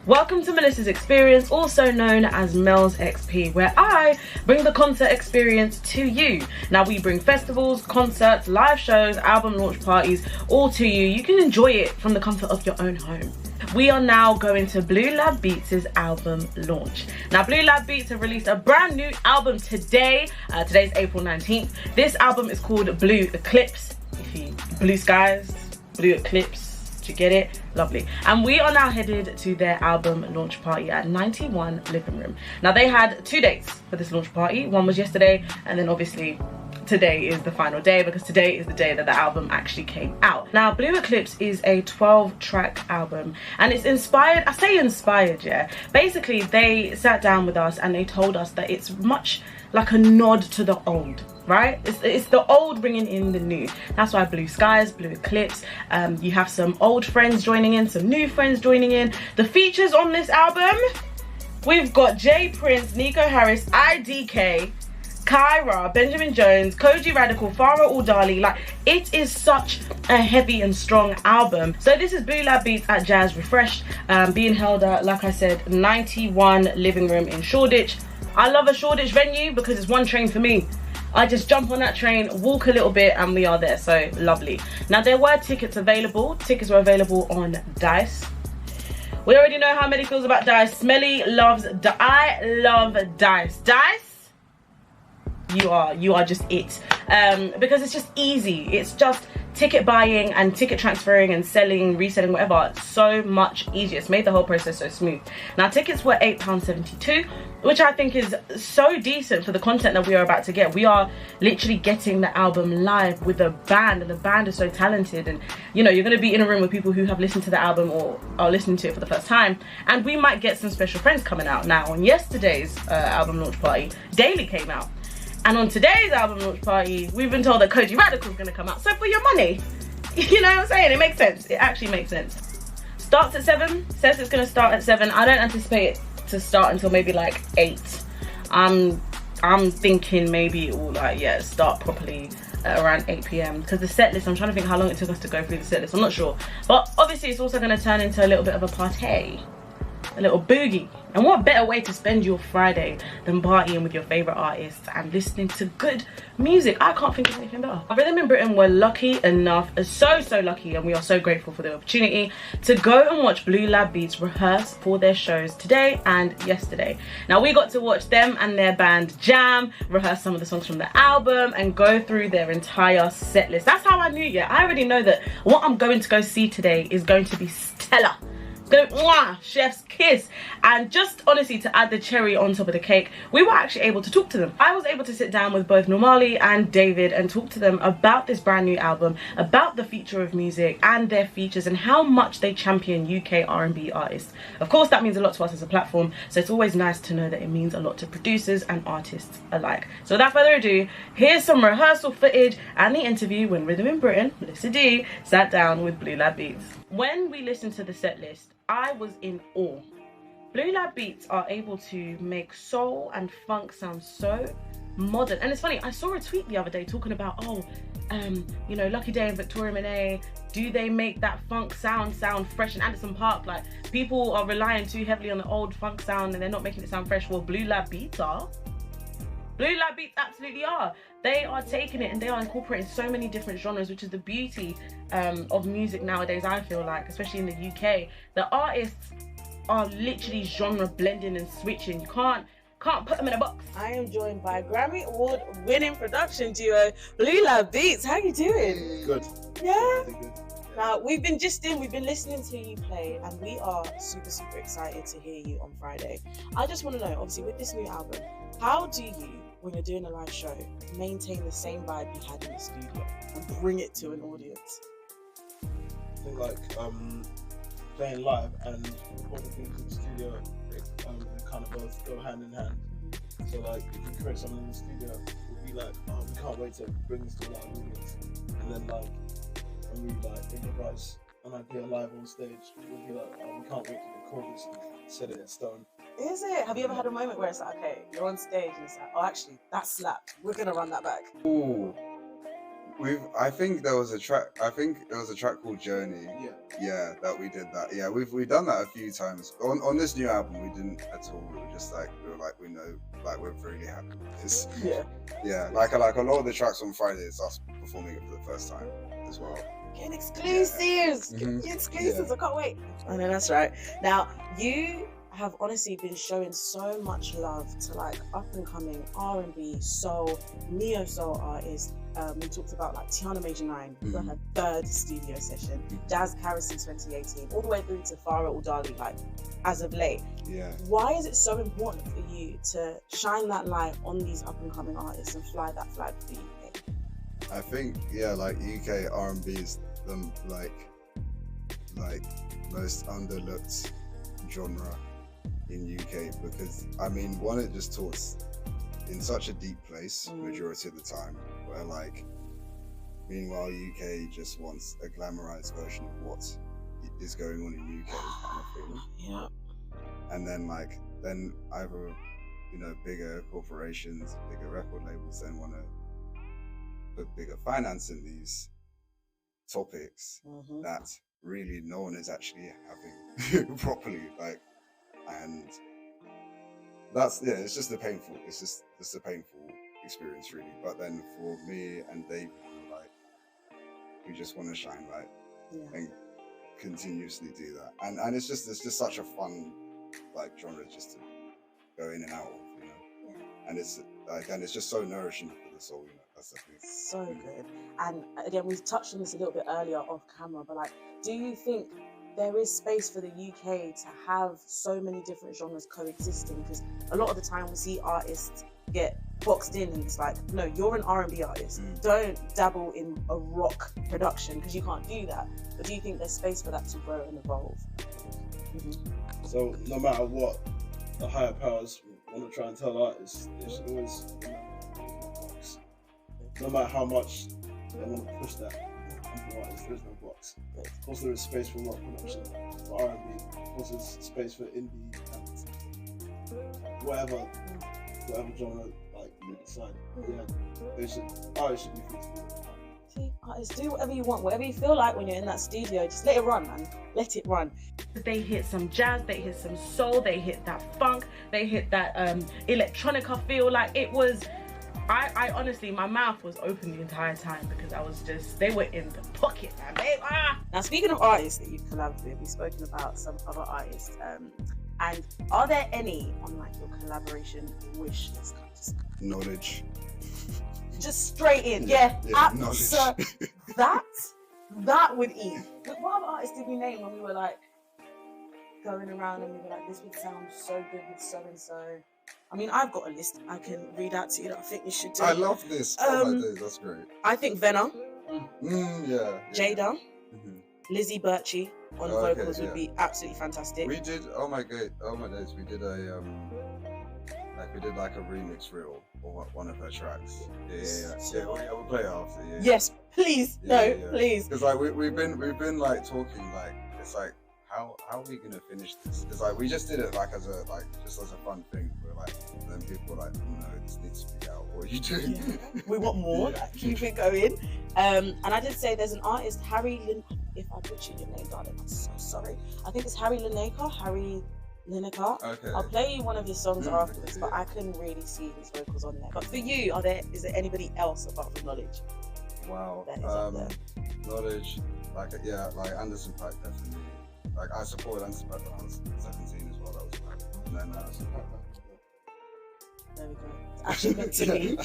Welcome to Melissa's Experience, also known as Mel's XP, where I bring the concert experience to you. Now we bring festivals, concerts, live shows, album launch parties, all to you. You can enjoy it from the comfort of your own home. We are now going to Blue Lab Beats' album launch. Now Blue Lab Beats have released a brand new album today. Today's April 19th. This album is called Blue Eclipse. Blue skies, Blue Eclipse. You get it? Lovely. And we are now headed to their album launch party at 91 Living Room. Now they had 2 dates for this launch party. One was yesterday, and then obviously today is the final day, because today is the day that the album actually came out. Now Blue Eclipse is a 12-track album, and it's inspired, I say inspired, yeah. Basically they sat down with us and they told us that it's much like a nod to the old, right? It's the old bringing in the new. That's why Blue Skies, Blue Eclipse. You have some old friends joining in, some new friends joining in. The features on this album, we've got Jay Prince, Nico Harris, IDK, Kyra, Benjamin Jones, Kojey Radical, Farah Audhali. Like, it is such a heavy and strong album. So this is Blue Lab Beats at Jazz Refreshed, being held at, like I said, 91 Living Room in Shoreditch. I love a Shoreditch venue because it's one train for me. I just jump on that train, walk a little bit, and we are there. So lovely. Now there were tickets available. Tickets were available on Dice. We already know how Melly feels about Dice. Melly loves I love Dice. Dice, you are just it. Because it's just easy. It's just ticket buying and ticket transferring and selling, reselling, whatever. It's so much easier. It's made the whole process so smooth. Now tickets were £8.72, which I think is so decent for the content that we are about to get. We are literally getting the album live with a band, and the band is so talented, and you know, you're going to be in a room with people who have listened to the album or are listening to it for the first time, and we might get some special friends coming out. Now on yesterday's album launch party, Daley came out. And on today's album launch party, we've been told that Kojey Radical is going to come out. So for your money, you know what I'm saying? It makes sense. It actually makes sense. Starts at 7. Says it's going to start at 7. I don't anticipate it to start until maybe like 8. I'm thinking maybe it will start properly around 8 p.m. because the set list, I'm trying to think how long it took us to go through the set list. I'm not sure. But obviously it's also going to turn into a little bit of a party. A little boogie. And what better way to spend your Friday than partying with your favourite artists and listening to good music? I can't think of anything better. Rhythm in Britain were lucky enough, so lucky, and we are so grateful for the opportunity to go and watch Blue Lab Beats rehearse for their shows today and yesterday. Now we got to watch them and their band jam, rehearse some of the songs from the album, and go through their entire set list. That's how I knew, yeah. I already know that what I'm going to go see today is going to be stellar. Go, mwah, chef's kiss. And just honestly, to add the cherry on top of the cake, we were actually able to talk to them. I was able to sit down with both Normali and David and talk to them about this brand new album, about the future of music and their features, and how much they champion UK R&B artists. Of course, that means a lot to us as a platform, so it's always nice to know that it means a lot to producers and artists alike. So without further ado, here's some rehearsal footage and the interview when Rhythm in Britain, Melissa D, sat down with Blue Lab Beats. When we listened to the set list, I was in awe. Blue Lab Beats are able to make soul and funk sound so modern. And it's funny, I saw a tweet the other day talking about, you know, Lucky Day and Victoria Monet, do they make that funk sound fresh in Anderson Park? Like, people are relying too heavily on the old funk sound and they're not making it sound fresh. Well, Blue Lab Beats are. Blue Lab Beats absolutely are. They are taking it and they are incorporating so many different genres, which is the beauty of music nowadays, I feel like, especially in the UK. The artists are literally genre blending and switching. You can't put them in a box. I am joined by Grammy Award winning production duo Blue Lab Beats. How you doing? Good. Yeah? Really good. Now, we've been listening to you play, and we are super excited to hear you on Friday. I just want to know, obviously, with this new album, how do you, when you're doing a live show, maintain the same vibe you had in the studio and bring it to an audience? I think playing live and recording things in the studio, they kind of both go hand in hand. So if you create something in the studio, we'll be like, oh, we can't wait to bring this to a live audience. And then when we improvise and hear live on stage, we'll be like, oh, we can't wait to record this and set it in stone. Is it? Have you ever had a moment where it's like, okay, you're on stage and it's like, oh, actually, that slapped. We're going to run that back. Ooh. I think there was a track called Journey. Yeah, that we did that. Yeah, we've done that a few times. On this new album we didn't at all. We were like we know, like we're really happy with this. Yeah, like a lot of the tracks on Friday is us performing it for the first time as well. Getting exclusives. Yeah. Getting exclusives. I can't wait. I know that's right. Now you have honestly been showing so much love to like up and coming R&B, soul, neo soul artists. We talked about like Tiana Major 9, who had her third studio session, Jazz Karis in 2018, all the way through to Farah Audhali, like as of late. Yeah. Why is it so important for you to shine that light on these up and coming artists and fly that flag for the UK? I think like UK R&B is the like most underlooked genre in UK, because I mean, one, it just talks in such a deep place majority of the time, where like meanwhile UK just wants a glamorized version of what is going on in UK kind of thing. Yeah. And then either bigger corporations, bigger record labels then want to put bigger finance in these topics that really no one is actually having properly, like, and that's it's just a painful experience really. But then for me and Dave, like, we just want to shine light and continuously do that, and it's just such a fun like genre just to go in and out of, and it's like, and it's just so nourishing for the soul, that's the thing. So good. And again, we've touched on this a little bit earlier off camera, but like, do you think there is space for the UK to have so many different genres coexisting? Because a lot of the time we see artists get boxed in and it's like, no, you're an R&B artist, don't dabble in a rock production because you can't do that. But do you think there's space for that to grow and evolve? So no matter what the higher powers want to try and tell artists, there's always box. No matter how much they want to push that for artists, there is no box. Of course there is space for rock production, for R&B, of course there's space for indie and whatever genre like you decide. Artists should be free to do it. See, artists, do whatever you want, whatever you feel like when you're in that studio, just let it run, man. Let it run. They hit some jazz, they hit some soul, they hit that funk, they hit that electronica feel. Like, it was, I honestly, my mouth was open the entire time because I was just, they were in the pocket, man. Now, speaking of artists that you've collabed with, we've spoken about some other artists, and are there any on like your collaboration wish list? Knowledge. Just straight in, knowledge. That would eat. What other artists did we name when we were like going around and we were like, this would sound so good with so and so? I mean, I've got a list I can read out to you that I think you should do. I love this. Oh my days, that's great. I think Venna, Jada, Lizzie Birchie on vocals would be absolutely fantastic. We did, oh my days, we did a like a remix reel or one of her tracks. We'll play it after. Yes, please. Please. Because like we've been like talking, like it's like how are we gonna finish this? Because like we just did it like as a fun thing. We're like, and then people were like, no, this needs to be out. What are you doing? Yeah. We want more. Keep it going. And I did say there's an artist, if I butchered your name, darling, I'm so sorry. I think it's Harry Lineker. Okay. I'll play you one of his songs afterwards, but I couldn't really see his vocals on there. But for you, is there anybody else apart from Knowledge? Wow. That is up there? Knowledge, like Anderson .Paak, definitely. Like I supported Anderson .Paak when I was 17 as well. That was fun. And then there we go. It's actually meant to be.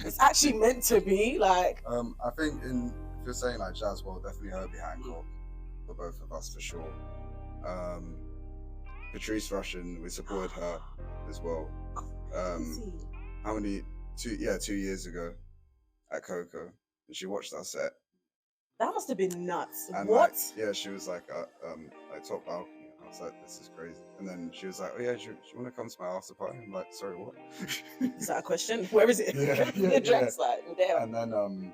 It's actually meant to be. Like. I think if you're saying like jazz, well, definitely Herbie Hancock for both of us for sure. Patrice Rushen, we supported her as well. How many? 2 years ago at Coco, and she watched our set. That must have been nuts. And what? She was like top balcony. I was like, this is crazy. And then she was like, oh yeah, do you want to come to my after party? I'm like, sorry, what? Is that a question? Where is it? The address, like, damn. And then I'm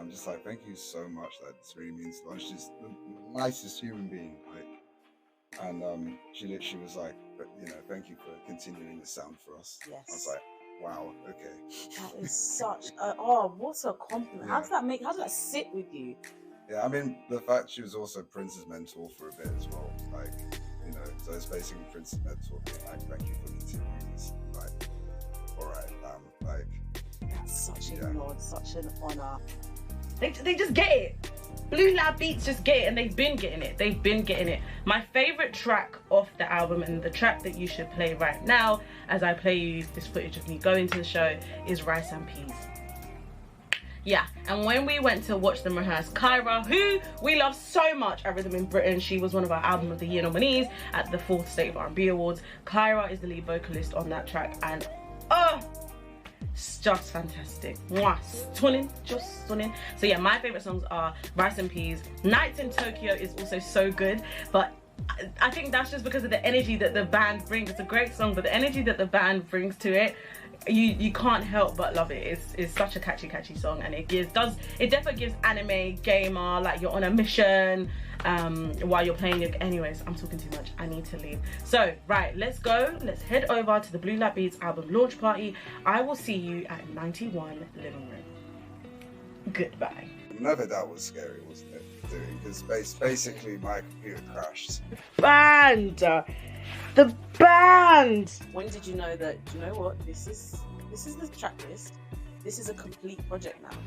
just like, thank you so much. Like, this really means a lot. She's the nicest human being. Like, and she literally was like, thank you for continuing the sound for us. Yes. I was like, wow, okay. That is such a, oh, what a compliment. How does that sit with you? Yeah, I mean, the fact she was also Prince's mentor for a bit as well, like, you know, so it's basically Prince's mentor being like, thank you for continuing this, like, all right, like. That's such a nod, such an honor. They just get it. Blue Lab Beats just get it, and they've been getting it. They've been getting it. My favorite track off the album, and the track that you should play right now as I play you this footage of me going to the show, is Rice and Peas. Yeah, and when we went to watch them rehearse, Kyra, who we love so much at Rhythm in Britain, she was one of our Album of the Year nominees at the 4th State of R&B Awards. Kyra is the lead vocalist on that track, and it's just fantastic. Mwah, stunning, just stunning. So yeah, my favorite songs are Rice and Peas. Nights in Tokyo is also so good, but I think that's just because of the energy that the band brings. It's a great song, but the energy that the band brings to it, you can't help but love it. It's such a catchy song, and it definitely gives anime gamer, like you're on a mission while you're playing it. Anyways, I'm talking too much, I need to leave. So right, let's head over to the Blue Lab Beats album launch party. I will see you at 91 Living Room. Goodbye. Never that was scary, wasn't it? Doing, because basically my computer crashed. The band. When did you know that, you know what, this is the track list, this is a complete project now?